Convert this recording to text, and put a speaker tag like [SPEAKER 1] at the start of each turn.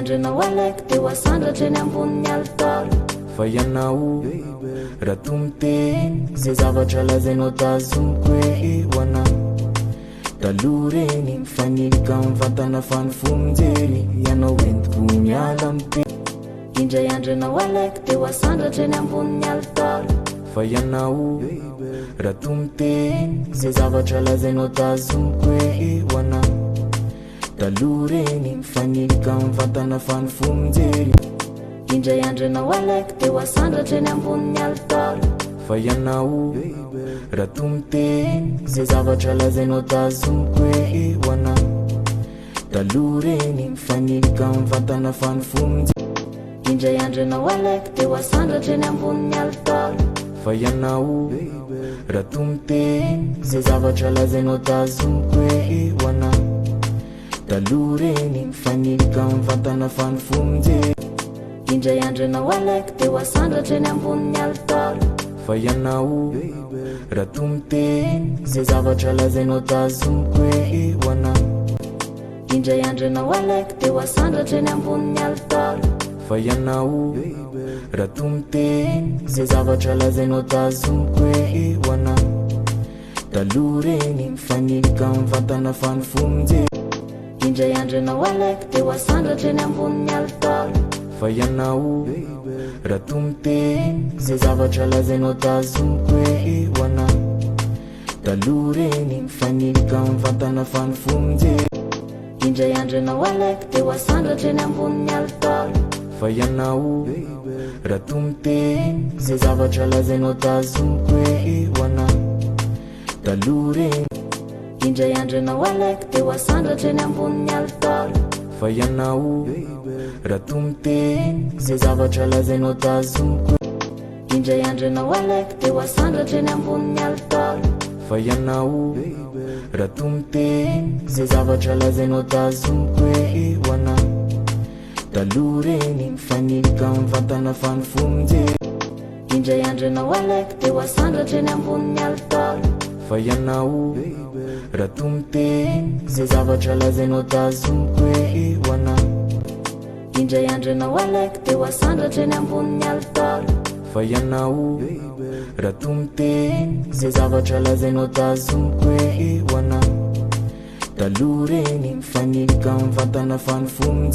[SPEAKER 1] Andrenao alaiky de ho asandratra eny ambonin'ny altara.
[SPEAKER 2] Fa ianao raha tomiteny zay zavatra lazainao tazomiko hoe ho anahy. Taloha reny mifanilika mivantana fanifomonjery, ianao entiko miala mpe.
[SPEAKER 1] Indray andro ianao alaiky de ho asandratra eny ambonin'ny altara.
[SPEAKER 2] Fa ianao raha tomiteny zay zavatra lazainao tazomiko hoe ho anahy. Taloha reny mifanilika mivantana fanifomonjery.
[SPEAKER 1] Indray andro ianao alaiky de ho asandratra eny ambonin'ny altara.
[SPEAKER 2] Fa ianao raha tomiteny zay zavatra lazainao tazomiko hoe ho anahy. Taloha reny mifanilika mivantana fanifomonjery.
[SPEAKER 1] Indray andro ianao alaiky de ho asandratra eny ambonin'ny altara.
[SPEAKER 2] Fa ianao raha tomiteny zay zavatra lazainao tazomiko hoe ho anahy. Taloha reny mifanilika mivantana fanifomonjery.
[SPEAKER 1] Indray andro ianao alaiky de ho asandratra eny ambonin'ny altara.
[SPEAKER 2] Fa ianao raha tomiteny zay zavatra lazainao tazomiko hoe ho anahy.
[SPEAKER 1] Indray andro ianao alaiky de ho asandratra eny ambonin'ny altara.
[SPEAKER 2] Fa ianao raha tomiteny zay zavatra lazainao tazomiko hoe ho anahy. Taloha reny mifanilika mivantana fanifomonjery.
[SPEAKER 1] Indray andro ianao alaiky de ho asandratra eny ambonin'ny altara.
[SPEAKER 2] Fa ianao raha tomiteny zay zavatra lazainao tazomiko hoe ho anahy. Taloha reny mifanilika mivantana fanifomonjery.
[SPEAKER 1] Indray andro ianao alaiky de ho asandratra eny ambonin'ny altara.
[SPEAKER 2] Fa ianao raha tomiteny zay zavatra lazainao tazomiko hoe ho anahy. Taloha reny.
[SPEAKER 1] Indray andro ianao alaiky de ho asandratra eny ambonin'ny altara.
[SPEAKER 2] Fa ianao raha tomiteny zay zavatra lazainao tazomiko.
[SPEAKER 1] Indray andro ianao alaiky de ho asandratra eny ambonin'ny altara.
[SPEAKER 2] Fa ianao raha tomiteny zay zavatra lazainao tazomiko hoe ho anahy. Taloha reny mifanilika mivantana fanifomonjery.
[SPEAKER 1] Indray andro ianao alaiky de ho asandratra eny ambonin'ny altara.
[SPEAKER 2] Fa ianao raha tomiteny zay zavatra lazainao tazomiko hoe ho anahy.
[SPEAKER 1] Indray andro ianao alaiky de ho asandratra eny ambonin'ny altara.
[SPEAKER 2] Fa ianao raha tomiteny zay zavatra lazainao tazomiko hoe ho anahy. Taloha reny mifanilika mivantana fanifomonjery.